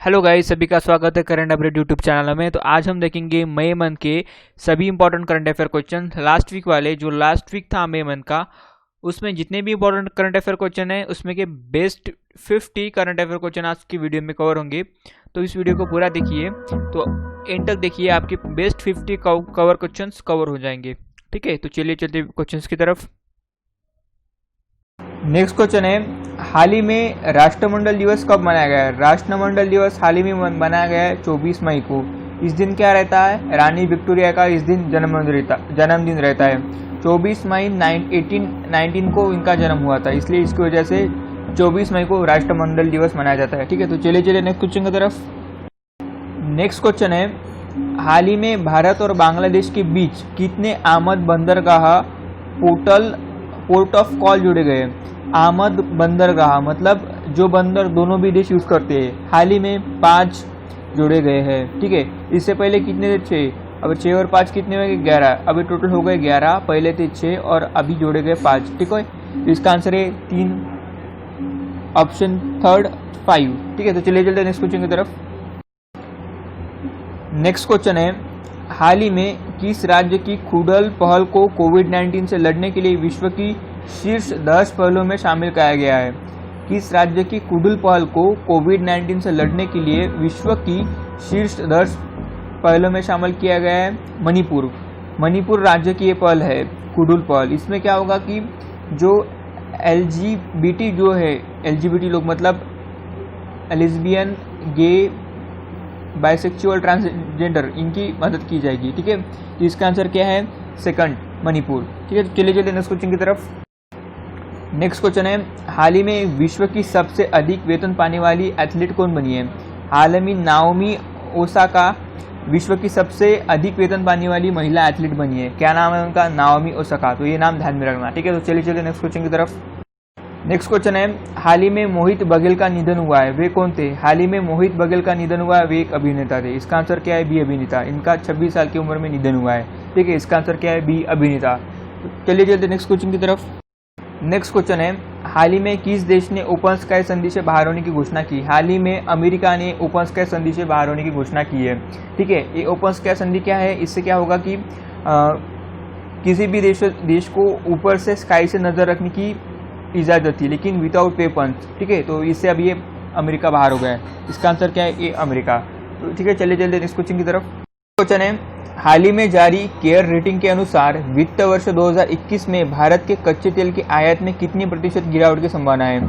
Hello guys, सभी का स्वागत है करंट अपडेट यूट्यूब चैनल में। तो आज हम देखेंगे मई मंथ के सभी important current affair question. Last week वाले जो लास्ट वीक था मई मंथ का, उसमें जितने भी इंपॉर्टेंट करंट अफेयर क्वेश्चन है उसमें के बेस्ट 50 करंट अफेयर क्वेश्चन आज की वीडियो में कवर होंगे। तो इस वीडियो को पूरा देखिए, तो एंड तक देखिए, आपके बेस्ट 50 कवर क्वेश्चन कवर हो जाएंगे। ठीक है, तो चलिए चलते क्वेश्चन की तरफ। नेक्स्ट क्वेश्चन है, हाल ही में राष्ट्रमंडल दिवस कब मनाया गया है? राष्ट्रमंडल दिवस हाल ही में मनाया गया है 24 मई को। इस दिन क्या रहता है? रानी विक्टोरिया का इस दिन जन्मदिन रहता है। 24 मई 1819 को इनका जन्म हुआ था, इसलिए इसकी वजह से 24 मई को राष्ट्रमंडल दिवस मनाया जाता है। ठीक है, तो चलिए नेक्स्ट क्वेश्चन की तरफ। नेक्स्ट क्वेश्चन है, हाल ही में भारत और बांग्लादेश के बीच कितने आमद बंदरगाह पोर्ट ऑफ कॉल जुड़े गए? आमद बंदरगाह मतलब जो बंदर दोनों भी देश यूज करते हैं। हाल ही में 5 जोड़े गए हैं। ठीक है, इससे पहले कितने थे? 6। अब 6 और 5 कितने हो गए? 11। अभी टोटल हो गए 11, पहले थे 6 और अभी जोड़े गए 5। ठीक है, इसका आंसर है 3, ऑप्शन थर्ड 5। ठीक है, तो चलिए चलते नेक्स्ट क्वेश्चन की तरफ। नेक्स्ट क्वेश्चन है, हाल ही में किस राज्य की खुडल पहल को कोविड-19 से लड़ने के लिए विश्व की शीर्ष 10 पहलों में शामिल किया गया है? किस राज्य की कुडुल पहल को कोविड-19 से लड़ने के लिए विश्व की शीर्ष 10 पहलों में शामिल किया गया है? मणिपुर राज्य की ये पहल है, कुडुल पहल। इसमें क्या होगा कि जो LGBT जो है, LGBT लोग मतलब लेस्बियन, गे, बाइसेक्सुअल, ट्रांसजेंडर, इनकी मदद की जाएगी। ठीक है, तो इसका आंसर क्या है? सेकंड, मणिपुर। ठीक है, तो चलिए नेक्स्ट क्वेश्चन की तरफ। नेक्स्ट क्वेश्चन है, हाल ही में विश्व की सबसे अधिक वेतन पाने वाली एथलीट कौन बनी है? हाल में नाओमी ओसाका विश्व की सबसे अधिक वेतन पाने वाली महिला एथलीट बनी है। क्या नाम है उनका? Naomi Osaka. तो ये नाम ध्यान में रखना। ठीक है, तो चलिए नेक्स्ट क्वेश्चन की तरफ। नेक्स्ट क्वेश्चन है, हाल ही में मोहित बघेल का निधन हुआ है, वे कौन थे? हाल ही में मोहित बघेल का निधन हुआ है, वे एक अभिनेता थे। इसका आंसर क्या है? बी, अभिनेता। इनका 26 साल की उम्र में निधन हुआ है। ठीक है, इसका आंसर क्या है? बी, अभिनेता। चलिए चलते नेक्स्ट क्वेश्चन की तरफ। नेक्स्ट क्वेश्चन है, हाल ही में किस देश ने ओपन स्काई संधि से बाहर होने की घोषणा की? हाल ही में अमेरिका ने ओपन स्काई संधि से बाहर होने की घोषणा की है। ठीक है, ये ओपन स्काई संधि क्या है? इससे क्या होगा कि किसी भी देश को ऊपर से स्काई से नजर रखने की इजाजत थी, लेकिन विदाउट वेपन्स। ठीक है, तो इससे अब ये अमेरिका बाहर हो गया है। इसका आंसर क्या है? ये अमेरिका। तो ठीक है, चलिए नेक्स्ट क्वेश्चन की तरफ। क्वेश्चन है, हाल ही में जारी केयर रेटिंग के अनुसार वित्त वर्ष 2021 में भारत के कच्चे तेल के आयात में कितनी प्रतिशत गिरावट की संभावना है?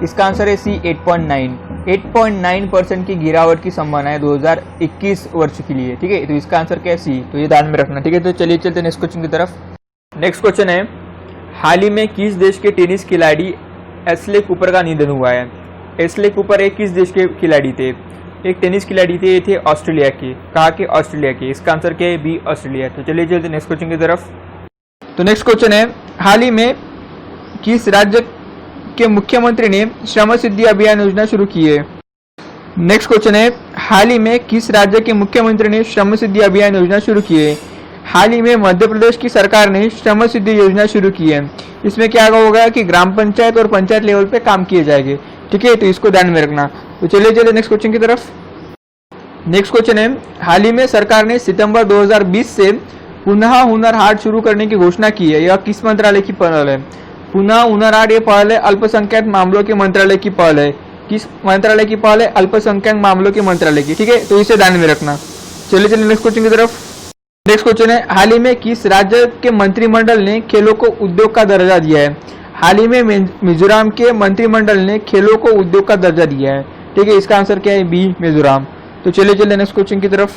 इसका आंसर है सी, 8.9% की गिरावट की संभावना है 2021 वर्ष के लिए। ठीक है, तो इसका आंसर क्या है? सी। तो ये ध्यान में रखना। ठीक है, तो चलिए चलते नेक्स्ट क्वेश्चन की तरफ। नेक्स्ट क्वेश्चन है, हाल ही में किस देश के टेनिस खिलाड़ी एशले कूपर का निधन हुआ है? एशले कूपर एक किस देश के खिलाड़ी थे? एक टेनिस खिलाड़ी थे, ये थे ऑस्ट्रेलिया के। कहा कि ऑस्ट्रेलिया के। इसका आंसर क्या है? B, Australia. तो चलिए चलते नेक्स्ट क्वेश्चन की तरफ। तो नेक्स्ट क्वेश्चन है, हाल ही में किस राज्य के मुख्यमंत्री ने श्रम सिद्धि अभियान योजना शुरू की है? नेक्स्ट क्वेश्चन है, हाल ही में किस राज्य के मुख्यमंत्री ने श्रम सिद्धि अभियान योजना शुरू की है? हाल ही में मध्य प्रदेश की सरकार ने श्रम सिद्धि योजना शुरू की है। इसमें क्या होगा कि ग्राम पंचायत और पंचायत लेवल पे काम किए जाएंगे। ठीक है, तो इसको ध्यान में रखना। तो चलिए नेक्स्ट क्वेश्चन की तरफ। नेक्स्ट क्वेश्चन है, हाल ही में सरकार ने सितंबर 2020 से पुनः हुनर हाट शुरू करने की घोषणा की है। यह किस मंत्रालय की पहल है? पुनः हुनर हाट ये पहल है अल्पसंख्यक मामलों के मंत्रालय की पहल है। किस मंत्रालय की पहल है? अल्पसंख्यक मामलों के मंत्रालय की। ठीक है, तो इसे ध्यान में रखना। चलिए नेक्स्ट क्वेश्चन की तरफ। नेक्स्ट क्वेश्चन है, हाल ही में किस राज्य के मंत्रिमंडल ने खेलों को उद्योग का दर्जा दिया है? हाल ही में मिजोरम के मंत्रिमंडल ने खेलों को उद्योग का दर्जा दिया है। ठीक है, इसका आंसर क्या है? बी, मिजोरम। तो चलिए नेक्स्ट क्वेश्चन की तरफ।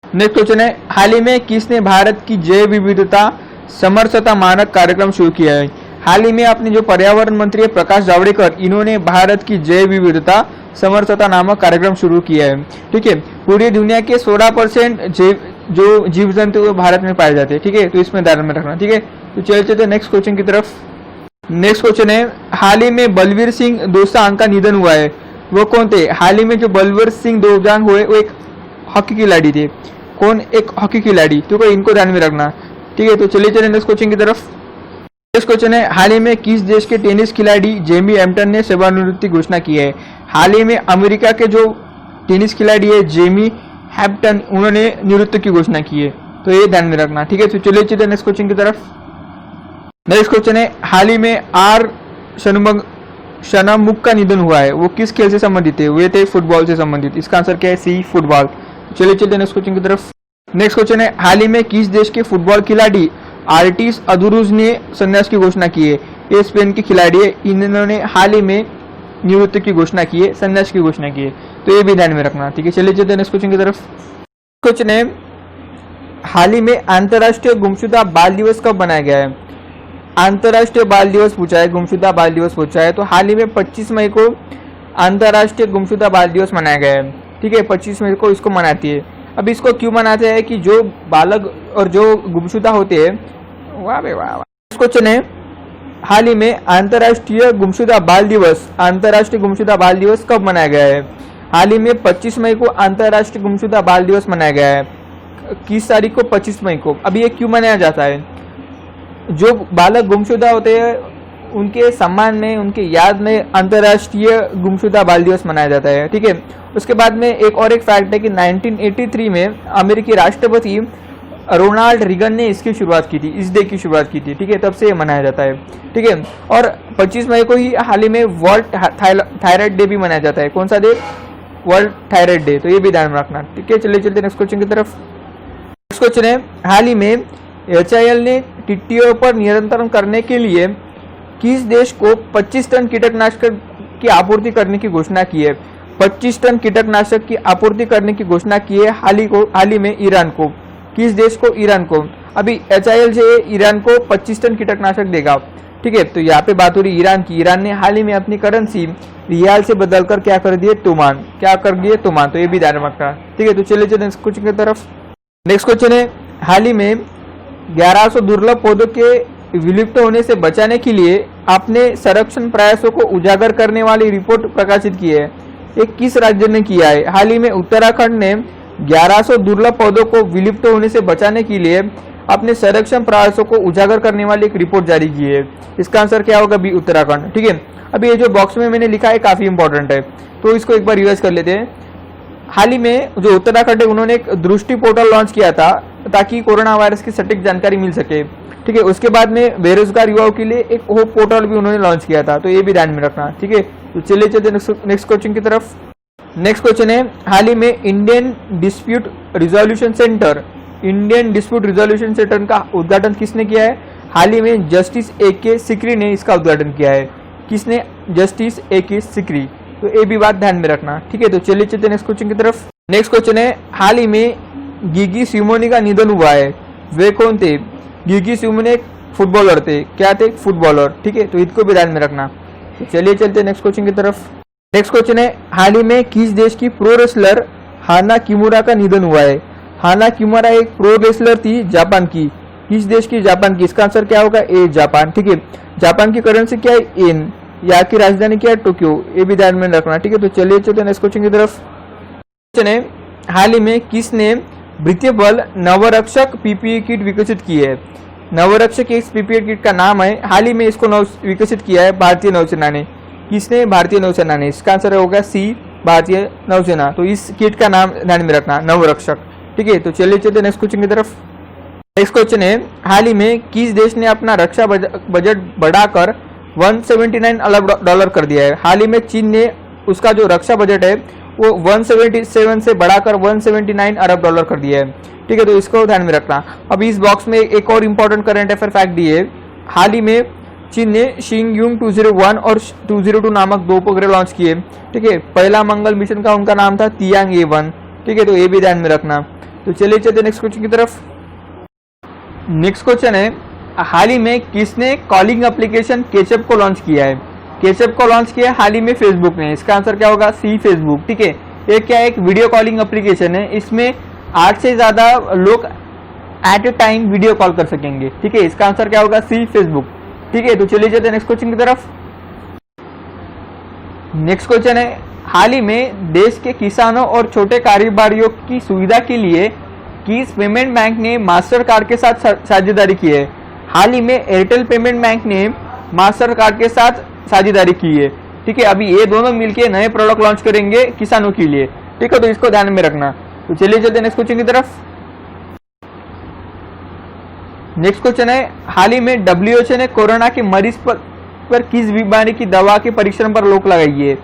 नेक्स्ट क्वेश्चन है, हाल ही में किसने भारत की जैव विविधता समरसता मानक कार्यक्रम शुरू किया है? हाल ही में अपने जो पर्यावरण मंत्री है प्रकाश जावड़ेकर, इन्होंने भारत की जैव विविधता समरसता नामक कार्यक्रम शुरू किया है। ठीक है, पूरी दुनिया के 16% जो जीव जंतु भारत में पाए जाते हैं। ठीक है, तो इसमें ध्यान में रखना। ठीक है, तो चलते नेक्स्ट क्वेश्चन की तरफ। नेक्स्ट क्वेश्चन है, हाल ही में बलवीर सिंह दोसांझ का निधन हुआ है, वो कौन थे? हाल ही में जो बलवीर सिंह दोसांझ हुए वो एक हॉकी खिलाड़ी थे। कौन? एक हॉकी खिलाड़ी। तो इनको ध्यान में रखना। ठीक है, तो चलिए नेक्स्ट क्वेश्चन की तरफ। नेक्स्ट क्वेश्चन है, हाल ही में किस देश के टेनिस खिलाड़ी जेमी एम्पटन ने सेवानिवृत्ति घोषणा की है? हाल ही में अमेरिका के जो टेनिस खिलाड़ी है जेमी हैम्पटन, उन्होंने निवृत्ति की घोषणा की है। तो ये ध्यान में रखना, ठीक है। तो चलिए चलिए नेक्स्ट क्वेश्चन की तरफ। नेक्स्ट क्वेश्चन है, हाल ही में आर शनमुख का निधन हुआ है, वो किस खेल से संबंधित है? वे थे फुटबॉल से संबंधित। इसका आंसर क्या है? सी, फुटबॉल। चलिए चलिए नेक्स्ट क्वेश्चन की तरफ। नेक्स्ट क्वेश्चन है, हाल ही में किस देश के फुटबॉल खिलाड़ी आर्टिस अदुरुज ने संन्यास की घोषणा की है? ये स्पेन की खिलाड़ी है, इन्होंने हाल ही में निवृत्ति की घोषणा की है, संन्यास की घोषणा की है। तो ये भी ध्यान में रखना, ठीक है। चलिए चलिए नेक्स्ट क्वेश्चन की तरफ। क्वेश्चन है, हाल ही में अंतर्राष्ट्रीय गुमशुदा बाल दिवस कब मनाया गया है? अंतर्राष्ट्रीय बाल दिवस पूछा है, गुमशुदा बाल दिवस पूछा है। तो हाल ही में 25 मई को अंतर्राष्ट्रीय गुमशुदा बाल दिवस मनाया गया है, ठीक है। 25 मई को इसको मनाती है। अब इसको क्यों मनाते हैं कि जो बालक और जो गुमशुदा होते हैं, वाह बे वाह। क्वेश्चन है, हाल ही में अंतर्राष्ट्रीय गुमशुदा बाल दिवस कब मनाया गया है? हाल ही में 25 मई को अंतर्राष्ट्रीय गुमशुदा बाल दिवस मनाया गया है। किस तारीख को? 25 मई को। अब ये क्यों मनाया जाता है? जो बालक गुमशुदा होते हैं उनके सम्मान में, उनके याद में अंतर्राष्ट्रीय गुमशुदा बाल दिवस मनाया जाता है, ठीक है। उसके बाद में एक फैक्ट है कि 1983 में अमेरिकी राष्ट्रपति रोनाल्ड रीगन ने इसकी शुरुआत की थी, इस डे की शुरुआत की थी, ठीक है। तब से ये मनाया जाता है, ठीक है। और 25 मई को ही हाल ही में वर्ल्ड थायराइड डे भी मनाया जाता है। कौन सा डे? World thyroid day. तो ये भी ध्यान में रखना, ठीक है। चलिए चलते नेक्स्ट क्वेश्चन की तरफ। नेक्स्ट क्वेश्चन है, हाल ही में HIL ने टिड्डियों पर नियंत्रण करने के लिए किस देश को 25 टन कीटनाशक की आपूर्ति करने की घोषणा की है? 25 टन कीटनाशक की आपूर्ति करने की घोषणा की है हाल ही में ईरान को। किस देश को? ईरान को। अभी HIL से ईरान को 25 टन कीटनाशक देगा, ठीक है। तो यहाँ पे बात हो रही ईरान की। ईरान ने हाल ही में अपनी करेंसी रियाल से बदलकर क्या कर दिए? तोमान। क्या कर दिए? तोमान। तो ये भी ध्यान रखना, ठीक है। तो चलिए चलिए नेक्स्ट क्वेश्चन की तरफ। नेक्स्ट क्वेश्चन है, हाल ही में 1100 दुर्लभ पौधों के विलुप्त होने से बचाने के लिए अपने संरक्षण प्रयासों को उजागर करने वाली रिपोर्ट प्रकाशित की है। ये किस राज्य ने किया है? हाल ही में उत्तराखंड ने 1100 दुर्लभ पौधों को विलुप्त होने से बचाने के लिए अपने संरक्षण प्रयासों को उजागर करने वाली एक रिपोर्ट जारी की है। इसका आंसर क्या होगा? बी, उत्तराखंड, ठीक है। अभी ये जो बॉक्स में मैंने लिखा है काफी इंपॉर्टेंट है, तो इसको एक बार रिवाइज कर लेते हैं। हाल ही में जो उत्तराखंड है उन्होंने एक दृष्टि पोर्टल लॉन्च किया था ताकि कोरोना वायरस की सटीक जानकारी मिल सके, ठीक है। उसके बाद में बेरोजगार युवाओं के लिए एक होप पोर्टल भी उन्होंने लॉन्च किया था। तो ये भी ध्यान में रखना, ठीक है। तो चलिए चलते नेक्स्ट क्वेश्चन की तरफ। नेक्स्ट क्वेश्चन है, हाल ही में इंडियन डिस्प्यूट रिजोल्यूशन सेंटर का उद्घाटन किसने किया है? हाल ही में जस्टिस AK सिकरी ने इसका उद्घाटन किया है। किसने? Justice AK Sikri. तो ये भी बात ध्यान में रखना, ठीक है। तो चलिए चलते नेक्स्ट क्वेश्चन की तरफ। नेक्स्ट क्वेश्चन है, हाल ही में गिगी सिमोनी का निधन हुआ है, वे कौन थे? गिगी सिमोनी एक फुटबॉलर थे। क्या थे? फुटबॉलर, ठीक है। तो इसको भी ध्यान में रखना। तो चलिए चलते नेक्स्ट क्वेश्चन की तरफ। नेक्स्ट क्वेश्चन है, हाल ही में किस देश की प्रो रेसलर हाना किमुरा का निधन हुआ है? हाना किमुरा एक प्रो रेसलर थी जापान की। किस देश की? जापान की। इसका आंसर क्या होगा? ए, जापान, ठीक है। जापान की करेंसी क्या है? येन। यहाँ की राजधानी क्या है? टोक्यो। ये भी ध्यान में रखना, ठीक है। तो चलिए चलते नेक्स्ट क्वेश्चन की तरफ। क्वेश्चन है, हाल ही में किसने ब्रित्यबल नवरक्षक PPE किट विकसित की है? नवरक्षक इस PPE किट का नाम है। हाल ही में इसको विकसित किया है भारतीय नौसेना ने। किसने? भारतीय नौसेना ने। इसका आंसर होगा सी, भारतीय नौसेना। तो इस किट का नाम ध्यान में रखना, नवरक्षक, ठीक है। तो चलिए चलते नेक्स्ट क्वेश्चन की तरफ। नेक्स्ट क्वेश्चन है, हाल ही में किस देश ने अपना रक्षा बजट बढ़ाकर $179 अरब कर दिया है? हाल ही में चीन ने उसका जो रक्षा बजट है वो 177 से बढ़ाकर $179 अरब कर दिया है, ठीक है। तो इसको ध्यान में रखना। अब इस बॉक्स में एक और इम्पोर्टेंट करंट अफेयर फैक्ट दिए। हाल ही में चीन ने शिंगयुंग 201 और 202 नामक 2 उपग्रह लॉन्च किए, ठीक है। पहला मंगल मिशन का उनका नाम था तियांग-A1, ठीक है। तो ये भी ध्यान में रखना। तो चलिए चलते नेक्स्ट क्वेश्चन की तरफ। नेक्स्ट क्वेश्चन है, हाल ही में किसने कॉलिंग एप्लीकेशन केचप को लॉन्च किया है? केचप को लॉन्च किया हाल ही में फेसबुक ने। इसका आंसर क्या होगा? सी, फेसबुक, ठीक है। ये क्या है? एक वीडियो कॉलिंग एप्लीकेशन है। इसमें 8 से ज्यादा लोग at a time video call कर सकेंगे, ठीक है। इसका आंसर क्या होगा? सी, फेसबुक, ठीक है। तो चलिए चलते नेक्स्ट क्वेश्चन की तरफ। नेक्स्ट क्वेश्चन है, हाल ही में देश के किसानों और छोटे कारोबारियों की सुविधा के लिए किस पेमेंट बैंक ने मास्टर कार्ड के साथ साझेदारी की है? हाल ही में एयरटेल पेमेंट बैंक ने मास्टर कार्ड के साथ साझेदारी की है, ठीक है। अभी ये दोनों मिलकर नए प्रोडक्ट लॉन्च करेंगे किसानों के लिए। ठीक है, तो इसको ध्यान में रखना। तो चलिए चलते नेक्स्ट क्वेश्चन की तरफ। नेक्स्ट क्वेश्चन है, हाल ही में WHO ने कोरोना के मरीज पर किस बीमारी की दवा के परीक्षण पर रोक लगाई है?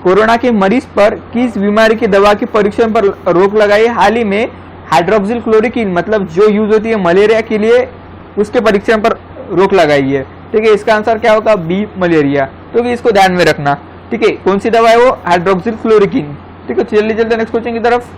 कोरोना के मरीज पर किस बीमारी की दवा के परीक्षण पर रोक लगाई? हाल ही में हाइड्रोक्सिल क्लोरोक्विन, मतलब जो यूज होती है मलेरिया के लिए, उसके परीक्षण पर रोक लगाई है। ठीक है, इसका आंसर क्या होगा? B, malaria. तो इसको ध्यान में रखना। ठीक है, कौन सी दवा है वो? Hydroxyl chloroquine. ठीक है, चलिए चलते नेक्स्ट क्वेश्चन की तरफ।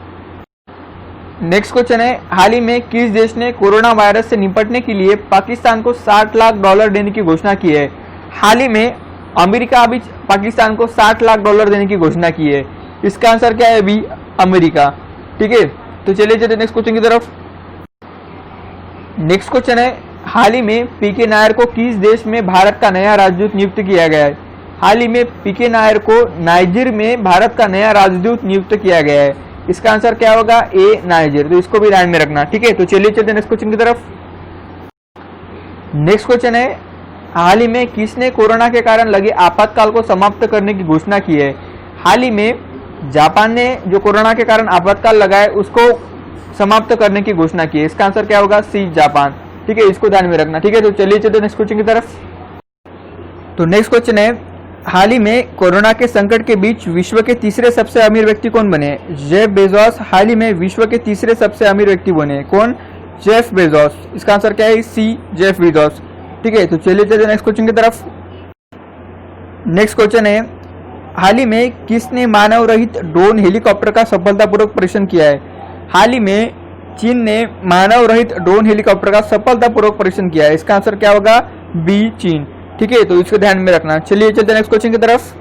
नेक्स्ट क्वेश्चन है, हाल ही में किस देश ने कोरोना वायरस से निपटने के लिए पाकिस्तान को $60 लाख देने की घोषणा की है? हाल ही में अमेरिका अभी पाकिस्तान को $60 लाख देने की घोषणा की है। इसका आंसर क्या है? B, America. ठीक है, तो चलिए चलते नेक्स्ट क्वेश्चन की तरफ। नेक्स्ट क्वेश्चन है, हाल ही में पीके नायर को किस देश में भारत का नया राजदूत नियुक्त किया गया है? हाल ही में पीके नायर को नाइजर में भारत का नया राजदूत नियुक्त किया गया है। इसका आंसर क्या होगा? ए, नाइजर। तो इसको भी ध्यान में रखना। ठीक है, तो चलिए चलते नेक्स्ट क्वेश्चन की तरफ। नेक्स्ट क्वेश्चन है, हाल ही में किसने कोरोना के कारण लगे आपातकाल को समाप्त करने की घोषणा की है? हाल ही में जापान ने जो कोरोना के कारण आपातकाल लगा है उसको समाप्त करने की घोषणा की है। इसका आंसर क्या होगा? सी, जापान। ठीक है, इसको ध्यान में रखना। ठीक है, तो चलिए चलते नेक्स्ट क्वेश्चन की तरफ। तो नेक्स्ट क्वेश्चन है, हाल ही में कोरोना के संकट के बीच विश्व के तीसरे सबसे अमीर व्यक्ति कौन बने? जेफ बेजोस हाल ही में विश्व के तीसरे सबसे अमीर व्यक्ति बने। कौन? Jeff Bezos. इसका आंसर क्या है? सी, जेफ बेजोस। ठीक है, तो चलिए चलते नेक्स्ट क्वेश्चन की तरफ। नेक्स्ट क्वेश्चन है, हाल ही में किसने मानव रहित ड्रोन हेलीकॉप्टर का सफलतापूर्वक परीक्षण किया है? हाल ही में चीन ने मानव रहित ड्रोन हेलीकॉप्टर का सफलतापूर्वक परीक्षण किया है। इसका आंसर क्या होगा? बी, चीन। ठीक है, तो इसको ध्यान में रखना। चलिए चलते नेक्स्ट क्वेश्चन की तरफ।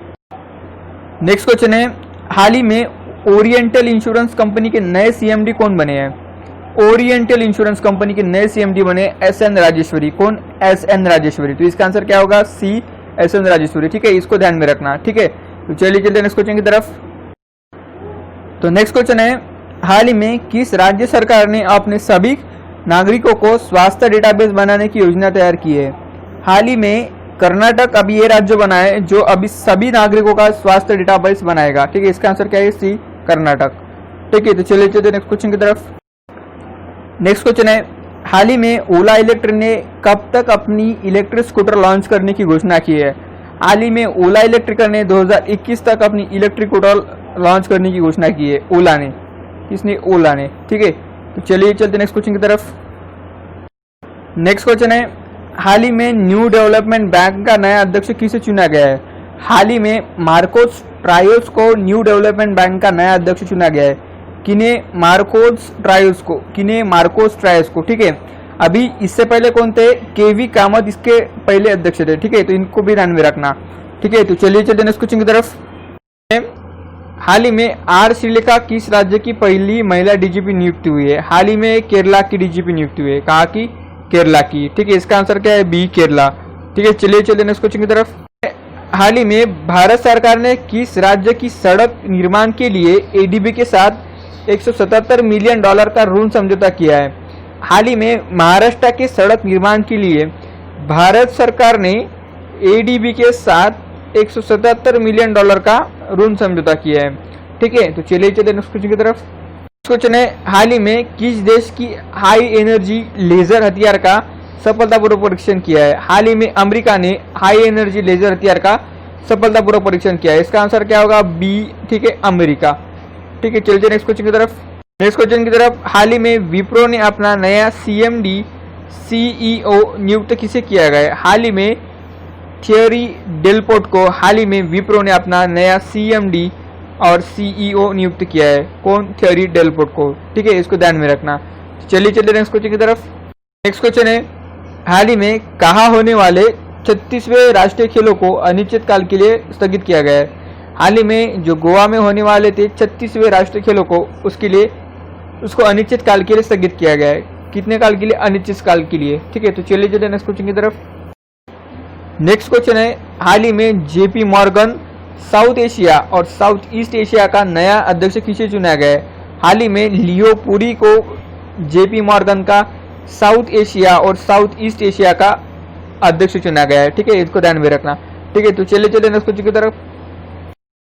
नेक्स्ट क्वेश्चन है, हाल ही में ओरिएंटल इंश्योरेंस कंपनी के नए सीएमडी कौन बने हैं? ओरिएंटल इंश्योरेंस कंपनी के नए सीएमडी बने एसएन राजेश्वरी। कौन? एसएन राजेश्वरी। तो इसका आंसर क्या होगा? सी, एसएन राजेश्वरी। ठीक है, इसको ध्यान में रखना। ठीक है, तो चलिए चलते नेक्स्ट क्वेश्चन की तरफ। तो नेक्स्ट क्वेश्चन है, हाल ही में किस राज्य सरकार ने अपने सभी नागरिकों को स्वास्थ्य डेटाबेस बनाने की योजना तैयार की है? हाल ही में कर्नाटक अभी ये राज्य बना है जो अभी सभी नागरिकों का स्वास्थ्य डेटाबेस बनाएगा। ठीक है, इसका आंसर क्या है? सी, कर्नाटक। ठीक है, तो चलिए चलते नेक्स्ट क्वेश्चन की तरफ। नेक्स्ट क्वेश्चन है, हाल ही में ओला इलेक्ट्रिक ने कब तक अपनी इलेक्ट्रिक स्कूटर लॉन्च करने की घोषणा की है? हाल ही में ओला इलेक्ट्रिक ने 2021 तक अपनी इलेक्ट्रिक स्कूटर लॉन्च करने की घोषणा की है। ओला ने। किसने? ओला ने। ठीक है, तो चलिए चलते नेक्स्ट क्वेश्चन की तरफ। नेक्स्ट क्वेश्चन है, हाल ही में न्यू डेवलपमेंट बैंक का नया अध्यक्ष किसे चुना गया है? हाल ही में मार्कोस ट्रायोस को न्यू डेवलपमेंट बैंक का नया अध्यक्ष चुना गया है। किन्हें? मार्कोस ट्रायोस को। ठीक है, अभी इससे पहले कौन थे? केवी कामत इसके पहले अध्यक्ष थे। ठीक है, तो इनको भी ध्यान में रखना। ठीक है, तो चलिए चलते नेक्स्ट क्वेश्चन की तरफ। हाल ही में आर श्रीलेखा किस राज्य की पहली महिला डीजीपी नियुक्त हुई है? हाल ही में केरला की डीजीपी नियुक्त हुई है। कहा की? केरला की। ठीक है, इसका आंसर क्या है? बी, केरला। ठीक है, चलिए चलते नेक्स्ट क्वेश्चन की तरफ। हाल ही में भारत सरकार ने किस राज्य की सड़क निर्माण के लिए एडीबी के साथ $177 मिलियन का ऋण समझौता किया है? हाल ही में महाराष्ट्र के सड़क निर्माण के लिए भारत सरकार ने एडीबी के साथ $177 मिलियन का ऋण समझौता किया है। ठीक है, तो चलिए चलते नेक्स्ट क्वेश्चन की तरफ। क्वेश्चन है, हाल ही में किस देश की हाई एनर्जी लेजर हथियार का सफलतापूर्वक परीक्षण किया है? हाल ही में अमेरिका ने हाई एनर्जी लेजर हथियार का सफलतापूर्वक परीक्षण किया है। इसका आंसर क्या होगा? बी। ठीक है, अमेरिका। ठीक है, चलते नेक्स्ट क्वेश्चन की तरफ। नेक्स्ट क्वेश्चन की तरफ, हाल ही में विप्रो ने अपना नया सीएमडी सीईओ नियुक्त किसे किया गया है? हाल ही में थियरी डेलपोर्ट को हाल ही में विप्रो ने अपना नया सीएमडी और सीईओ नियुक्त किया है। कौन? थियरी डेलपोर्ट को। ठीक है, इसको ध्यान में रखना। चलिए चलिए नेक्स्ट क्वेश्चन की तरफ। नेक्स्ट क्वेश्चन है, हाल ही में कहाँ होने वाले 36वें राष्ट्रीय खेलों को अनिश्चित काल के लिए स्थगित किया गया है? हाल ही में जो गोवा में होने वाले थे 36वें राष्ट्रीय खेलों को उसको अनिश्चित काल के लिए स्थगित किया गया है। कितने काल के लिए? अनिश्चित काल के लिए। ठीक है, तो चलिए चलिए नेक्स्ट क्वेश्चन की तरफ। नेक्स्ट क्वेश्चन है, हाल ही में जेपी मॉर्गन साउथ एशिया और साउथ ईस्ट एशिया का नया अध्यक्ष किसे चुना गया है? हाल ही में लियो पुरी को जेपी मॉर्गन का साउथ एशिया और साउथ ईस्ट एशिया का अध्यक्ष चुना गया है। ठीक है, इसको ध्यान में रखना। ठीक है, तो चलिए चलिए नेक्स्ट क्वेश्चन की तरफ।